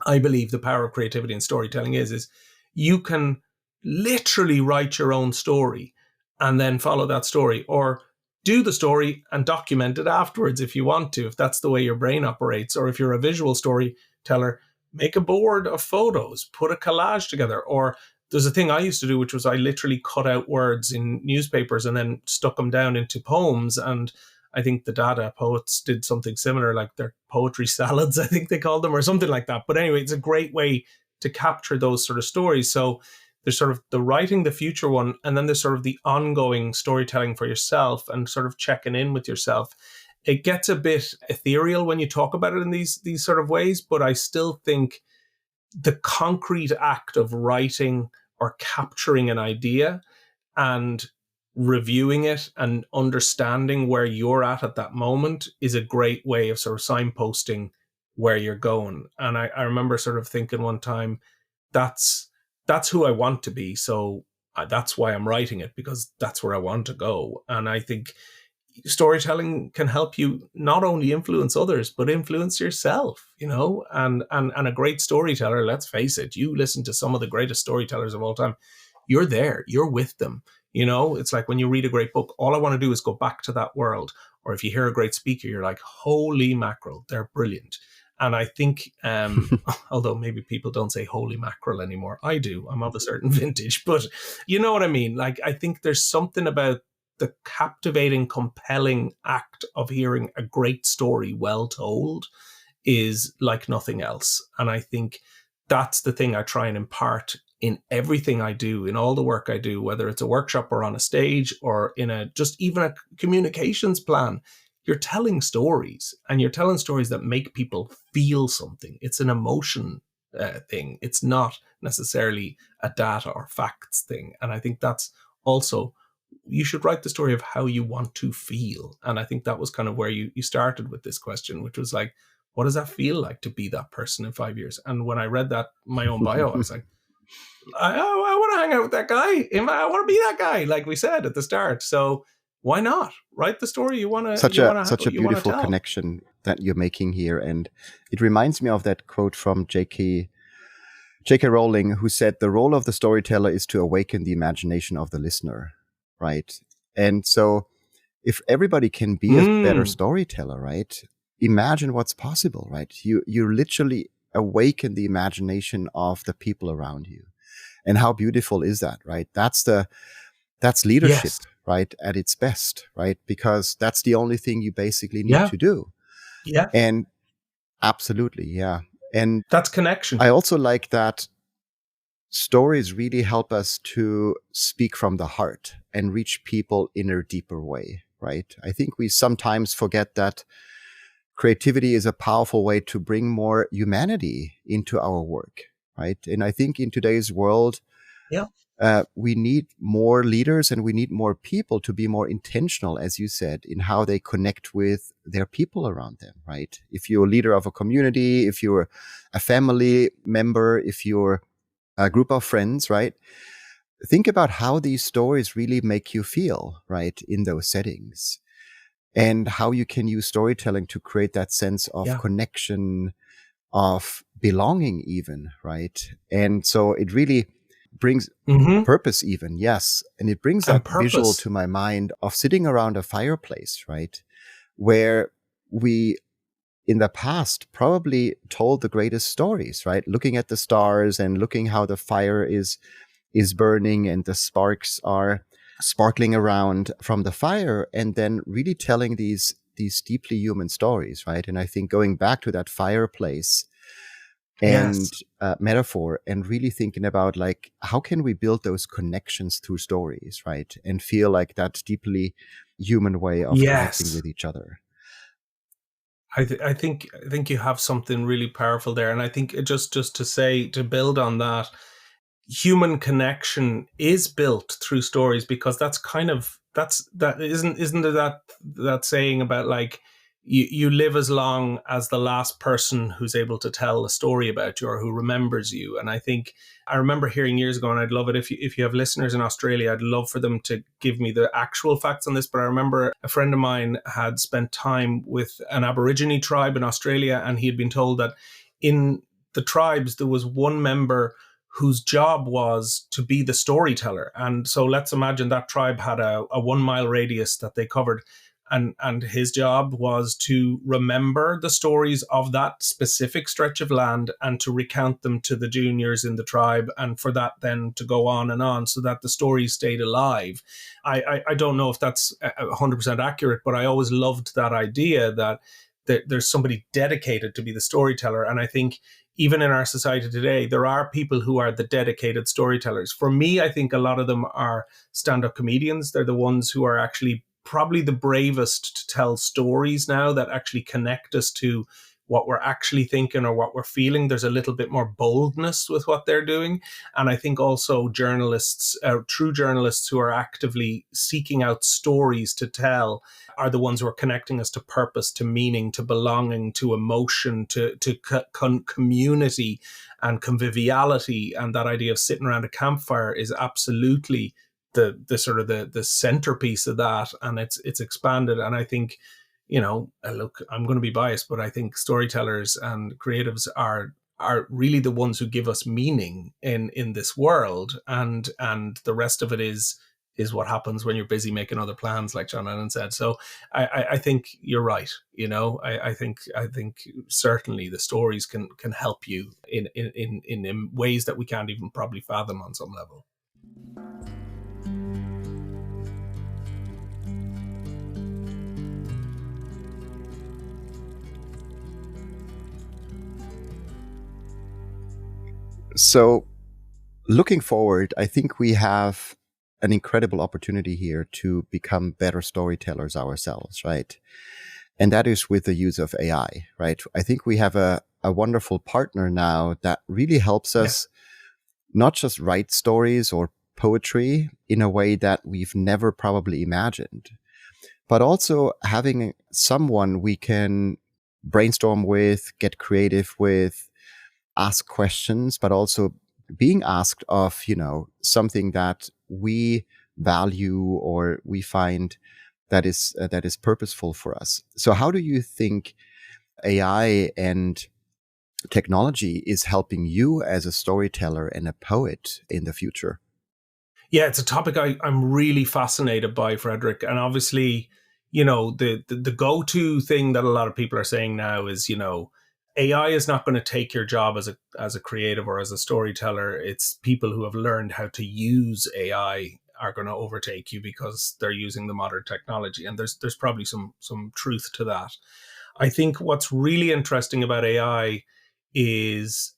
I believe the power of creativity and storytelling is you can literally write your own story and then follow that story, or do the story and document it afterwards if you want to, if that's the way your brain operates. Or if you're a visual storyteller, make a board of photos, put a collage together. Or there's a thing I used to do, which was I literally cut out words in newspapers and then stuck them down into poems. And I think the Dada poets did something similar, like their poetry salads, I think they called them, or something like that. But anyway, it's a great way to capture those sort of stories. So there's sort of the writing the future one, and then there's sort of the ongoing storytelling for yourself and sort of checking in with yourself. It gets a bit ethereal when you talk about it in these sort of ways, but I still think the concrete act of writing or capturing an idea and reviewing it and understanding where you're at that moment is a great way of sort of signposting where you're going. And I remember sort of thinking one time, that's who I want to be. So that's why I'm writing it, because that's where I want to go. And I think storytelling can help you not only influence others, but influence yourself, you know, and a great storyteller, let's face it, you listen to some of the greatest storytellers of all time, you're there, you're with them. You know, it's like when you read a great book, all I want to do is go back to that world. Or if you hear a great speaker, you're like, holy mackerel, they're brilliant. And I think, although maybe people don't say holy mackerel anymore, I do. I'm of a certain vintage, but you know what I mean? Like, I think there's something about the captivating, compelling act of hearing a great story well told is like nothing else. And I think that's the thing I try and impart in everything I do, in all the work I do, whether it's a workshop or on a stage or in just even a communications plan. You're telling stories, and you're telling stories that make people feel something. It's an emotion thing. It's not necessarily a data or facts thing. And I think that's also, you should write the story of how you want to feel. And I think that was kind of where you started with this question, which was like, what does that feel like to be that person in 5 years? And when I read that, my own bio, I was like, I want to hang out with that guy. I want to be that guy, like we said at the start. So why not write the story you want to? Such a beautiful connection that you're making here, and it reminds me of that quote from J.K. Rowling, who said, "The role of the storyteller is to awaken the imagination of the listener." Right, and so if everybody can be a better storyteller, right? Imagine what's possible, right? You literally awaken the imagination of the people around you, and how beautiful is that, right? That's leadership. Yes. Right, at its best, right? Because that's the only thing you basically need to do. Yeah. And absolutely, yeah. And that's connection. I also like that stories really help us to speak from the heart and reach people in a deeper way, right? I think we sometimes forget that creativity is a powerful way to bring more humanity into our work, right? And I think in today's world, we need more leaders, and we need more people to be more intentional, as you said, in how they connect with their people around them, right? If you're a leader of a community, if you're a family member, if you're a group of friends, right? Think about how these stories really make you feel, right, in those settings, and how you can use storytelling to create that sense of connection, of belonging even, right? And so it really brings Mm-hmm. purpose even, yes. And it brings And that visual purpose. to my mind of sitting around a fireplace, right? Where we in the past probably told the greatest stories, right? Looking at the stars and looking how the fire is burning and the sparks are sparkling around from the fire, and then really telling these deeply human stories, right? And I think going back to that fireplace and Yes. metaphor, and really thinking about like how can we build those connections through stories, right? And feel like that deeply human way of connecting Yes. with each other. I think you have something really powerful there, and I think just to say, to build on that, human connection is built through stories, because that's kind of that isn't there that saying about like you live as long as the last person who's able to tell a story about you or who remembers you. And I think I remember hearing years ago, and I'd love it if you have listeners in Australia, I'd love for them to give me the actual facts on this, but I remember a friend of mine had spent time with an Aborigine tribe in Australia, and he had been told that in the tribes there was one member whose job was to be the storyteller. And so let's imagine that tribe had a 1 mile radius that they covered. And his job was to remember the stories of that specific stretch of land and to recount them to the juniors in the tribe, and for that then to go on so that the stories stayed alive. I don't know if that's 100% accurate, but I always loved that idea that there's somebody dedicated to be the storyteller. And I think even in our society today, there are people who are the dedicated storytellers. For me, I think a lot of them are stand-up comedians. They're the ones who are actually probably the bravest to tell stories now that actually connect us to what we're actually thinking or what we're feeling. There's a little bit more boldness with what they're doing. And I think also journalists, true journalists who are actively seeking out stories to tell, are the ones who are connecting us to purpose, to meaning, to belonging, to emotion, to community and conviviality. And that idea of sitting around a campfire is absolutely the sort of the centerpiece of that, and it's expanded. And I think, look, I'm going to be biased, but I think storytellers and creatives are really the ones who give us meaning in this world, and the rest of it is what happens when you're busy making other plans, like John Lennon said. So I think you're right. I think certainly the stories can help you in ways that we can't even probably fathom on some level. So looking forward, I think we have an incredible opportunity here to become better storytellers ourselves, right? And that is with the use of AI, right? I think we have a wonderful partner now that really helps us not just write stories or poetry in a way that we've never probably imagined, but also having someone we can brainstorm with, get creative with, ask questions, but also being asked of, something that we value or we find that is purposeful for us. So how do you think AI and technology is helping you as a storyteller and a poet in the future? Yeah, it's a topic I'm really fascinated by, Frederick. And obviously, the go-to thing that a lot of people are saying now is, AI is not going to take your job as a creative or as a storyteller. It's people who have learned how to use AI are going to overtake you because they're using the modern technology. And there's probably some truth to that. I think what's really interesting about AI is,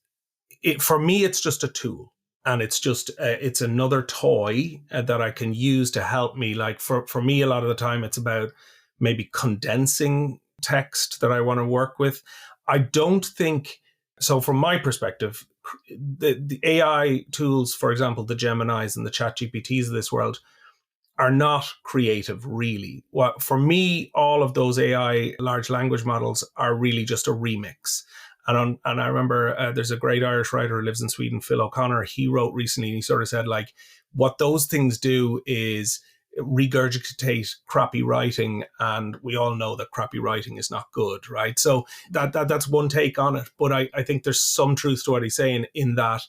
for me, it's just a tool. And it's just it's another toy that I can use to help me. Like for me, a lot of the time, it's about maybe condensing text that I want to work with. I don't think so. From my perspective, the AI tools, for example, the Geminis and the ChatGPTs of this world, are not creative, really. What for me, all of those AI large language models are really just a remix. And I remember there's a great Irish writer who lives in Sweden, Phil O'Connor. He wrote recently, and he sort of said, like, what those things do is regurgitate crappy writing, and we all know that crappy writing is not good, right? So that's one take on it. But I think there's some truth to what he's saying, in that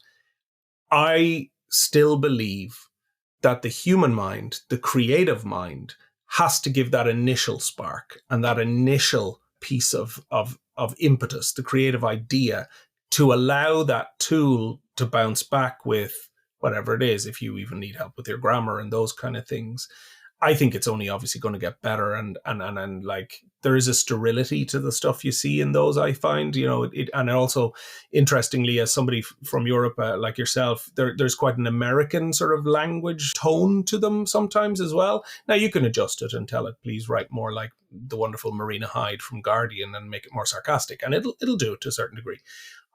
I still believe that the human mind, the creative mind, has to give that initial spark and that initial piece of impetus, the creative idea, to allow that tool to bounce back with whatever it is, if you even need help with your grammar and those kind of things. I think it's only obviously going to get better, and like there is a sterility to the stuff you see in those. I find, and also interestingly, as somebody from Europe like yourself, there's quite an American sort of language tone to them sometimes as well. Now you can adjust it and tell it, please write more like the wonderful Marina Hyde from Guardian and make it more sarcastic, and it'll do it to a certain degree.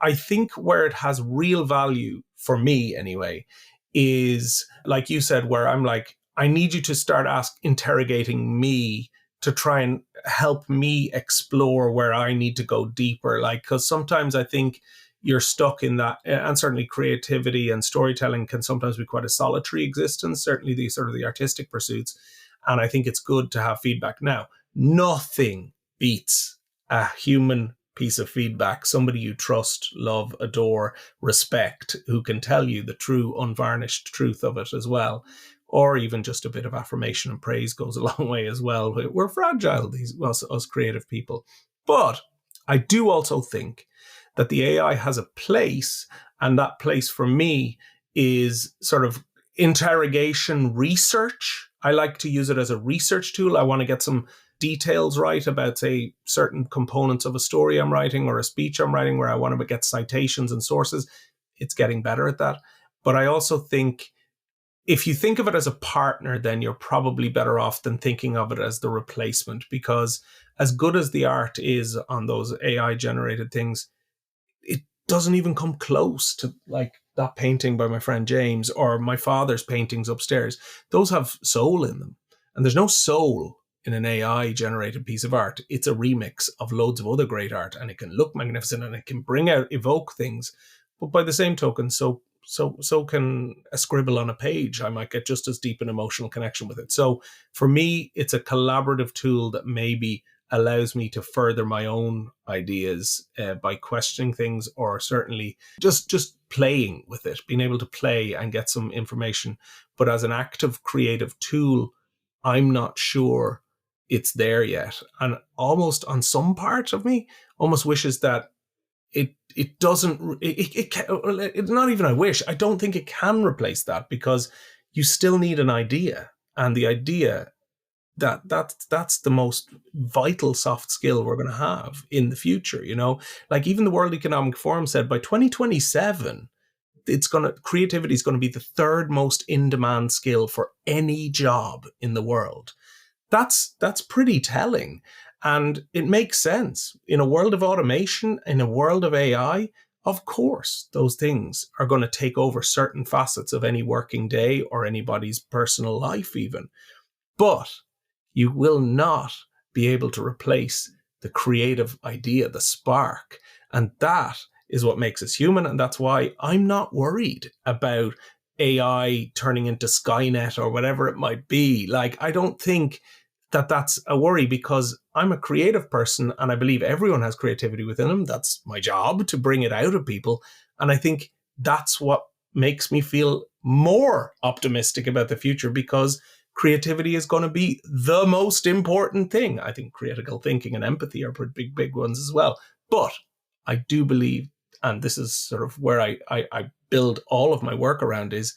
I think where it has real value for me anyway is, like you said, where I'm like, I need you to start interrogating me to try and help me explore where I need to go deeper. Like, because sometimes I think you're stuck in that, and certainly creativity and storytelling can sometimes be quite a solitary existence, certainly the sort of the artistic pursuits. And I think it's good to have feedback. Now, nothing beats a human piece of feedback, somebody you trust, love, adore, respect, who can tell you the true, unvarnished truth of it as well. Or even just a bit of affirmation and praise goes a long way as well. We're fragile, us creative people. But I do also think that the AI has a place, and that place for me is sort of interrogation research. I like to use it as a research tool. I want to get some details right about, say, certain components of a story I'm writing or a speech I'm writing, where I want to get citations and sources. It's getting better at that. But I also think if you think of it as a partner, then you're probably better off than thinking of it as the replacement, because as good as the art is on those AI generated things, it doesn't even come close to like that painting by my friend James or my father's paintings upstairs. Those have soul in them, and there's no soul in an AI generated piece of art. It's a remix of loads of other great art, and it can look magnificent and it can evoke things. But by the same token, so can a scribble on a page. I might get just as deep an emotional connection with it. So for me, it's a collaborative tool that maybe allows me to further my own ideas by questioning things, or certainly just playing with it, being able to play and get some information. But as an active creative tool, I'm not sure it's there yet. And almost on some part of me almost wishes that it doesn't, it's not even I wish, I don't think it can replace that, because you still need an idea. And the idea that's the most vital soft skill we're going to have in the future. Like even the World Economic Forum said by 2027, creativity is going to be the third most in-demand skill for any job in the world. That's pretty telling. And it makes sense. In a world of automation, in a world of AI, of course, those things are going to take over certain facets of any working day or anybody's personal life even. But you will not be able to replace the creative idea, the spark. And that is what makes us human. And that's why I'm not worried about AI turning into Skynet or whatever it might be. Like, I don't think that's a worry, because I'm a creative person and I believe everyone has creativity within them. That's my job, to bring it out of people. And I think that's what makes me feel more optimistic about the future, because creativity is going to be the most important thing. I think critical thinking and empathy are pretty big ones as well. But I do believe, and this is sort of where I build all of my work around, is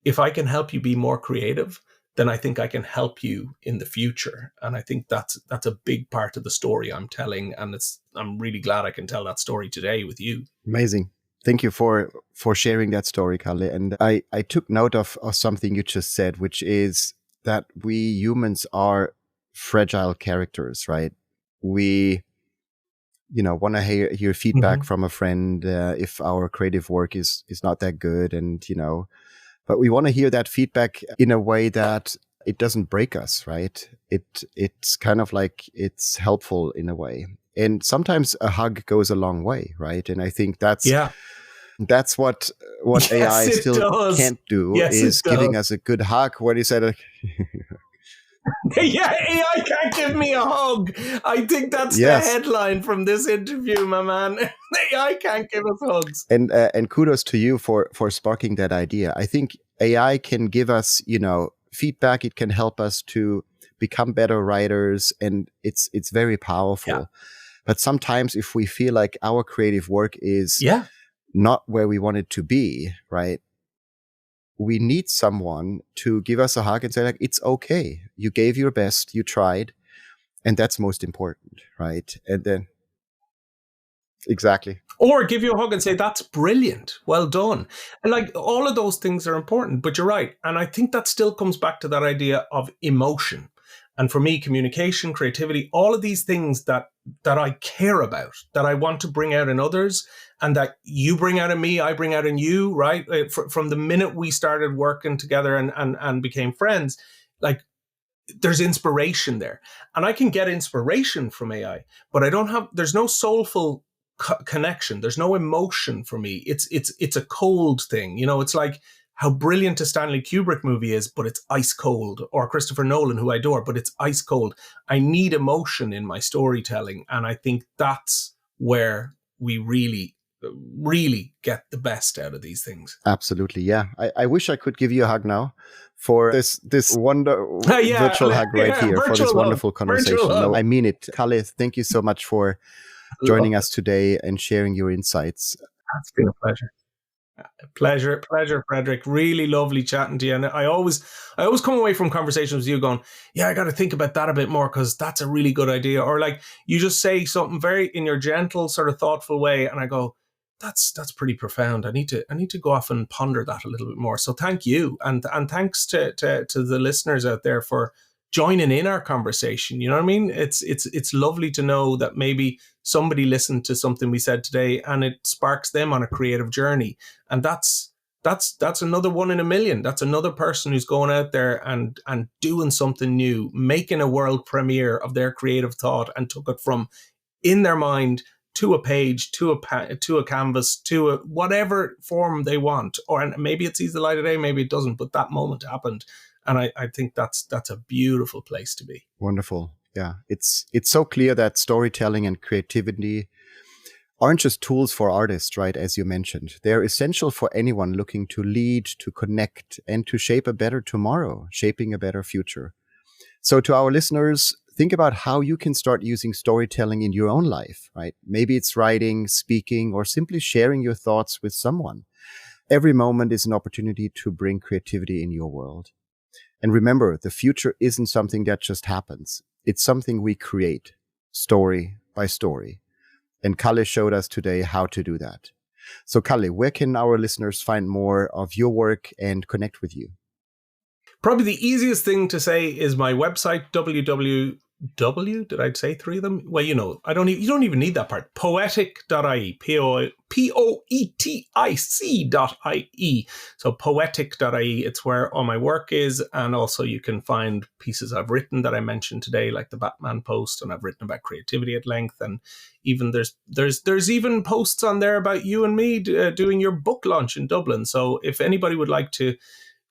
if I can help you be more creative, then I think I can help you in the future. And I think that's a big part of the story I'm telling. And I'm really glad I can tell that story today with you. Amazing. Thank you for sharing that story, Kalle. And I took note of something you just said, which is that we humans are fragile characters, right? We, want to hear feedback from a friend if our creative work is not that good. And, but we want to hear that feedback in a way that it doesn't break us, right? It's kind of like it's helpful in a way. And sometimes a hug goes a long way, right? And I think that's what yes, AI still can't do, is giving us a good hug when you said, Yeah, AI can't give me a hug. I think that's the headline from this interview, my man. AI can't give us hugs. And kudos to you for sparking that idea. I think AI can give us, feedback. It can help us to become better writers, and it's very powerful. Yeah. But sometimes if we feel like our creative work is not where we want it to be, right? We need someone to give us a hug and say, like, it's okay. You gave your best, you tried, and that's most important, right? And then exactly. Or give you a hug and say, that's brilliant. Well done. And like, all of those things are important, but you're right. And I think that still comes back to that idea of emotion. And for me, communication, creativity, all of these things that I care about, that I want to bring out in others, and that you bring out in me, I bring out in you, right? From the minute we started working together and became friends, like, there's inspiration there. And I can get inspiration from AI, but there's no soulful connection. There's no emotion for me. It's a cold thing. It's like how brilliant a Stanley Kubrick movie is, but it's ice cold, or Christopher Nolan, who I adore, but it's ice cold. I need emotion in my storytelling. And I think that's where we really get the best out of these things. Absolutely. Yeah. I wish I could give you a hug now for this virtual hug right here, for this wonderful conversation. No, I mean it. Kalle, thank you so much for joining us today and sharing your insights. It's been a pleasure. Pleasure, Frederick. Really lovely chatting to you. And I always come away from conversations with you going, yeah, I got to think about that a bit more, because that's a really good idea. Or like, you just say something very in your gentle, sort of thoughtful way, and I go, that's pretty profound. I need to go off and ponder that a little bit more. So thank you, and thanks to the listeners out there for joining in our conversation. You know what I mean? It's lovely to know that maybe somebody listened to something we said today and it sparks them on a creative journey. And that's another one in a million. That's another person who's going out there and doing something new, making a world premiere of their creative thought, and took it from in their mind to a page, to a canvas, to a whatever form they want. And maybe it sees the light of day, maybe it doesn't, but that moment happened. And I think that's a beautiful place to be. Wonderful. Yeah. It's so clear that storytelling and creativity aren't just tools for artists, right? As you mentioned, they're essential for anyone looking to lead, to connect, and to shape a better tomorrow, shaping a better future. So to our listeners, think about how you can start using storytelling in your own life, right? Maybe it's writing, speaking, or simply sharing your thoughts with someone. Every moment is an opportunity to bring creativity in your world. And remember, the future isn't something that just happens. It's something we create, story by story. And Kalle showed us today how to do that. So Kalle, where can our listeners find more of your work and connect with you? Probably the easiest thing to say is my website, did I say three of them? Well, you don't even need that part. Poetic.ie, Poetic.ie. So poetic.ie, it's where all my work is. And also you can find pieces I've written that I mentioned today, like the Batman post, and I've written about creativity at length. And even there's even posts on there about you and me doing your book launch in Dublin. So if anybody would like to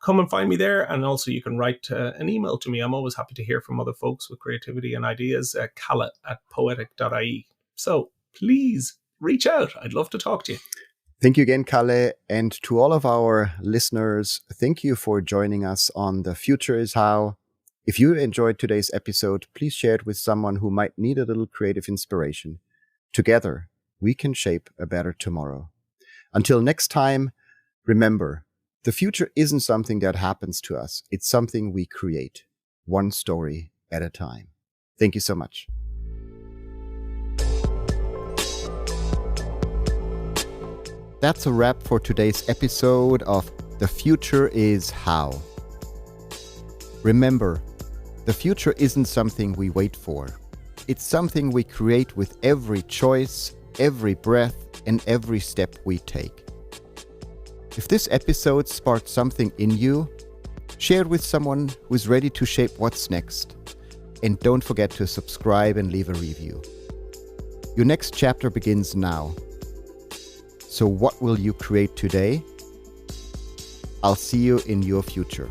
come and find me there. And also you can write an email to me. I'm always happy to hear from other folks with creativity and ideas, Kalle@poetic.ie. So please reach out. I'd love to talk to you. Thank you again, Kalle. And to all of our listeners, thank you for joining us on The Future is How. If you enjoyed today's episode, please share it with someone who might need a little creative inspiration. Together, we can shape a better tomorrow. Until next time, remember, the future isn't something that happens to us. It's something we create, one story at a time. Thank you so much. That's a wrap for today's episode of The Future is How. Remember, the future isn't something we wait for. It's something we create with every choice, every breath, and every step we take. If this episode sparked something in you, share it with someone who's ready to shape what's next. And don't forget to subscribe and leave a review. Your next chapter begins now. So what will you create today? I'll see you in your future.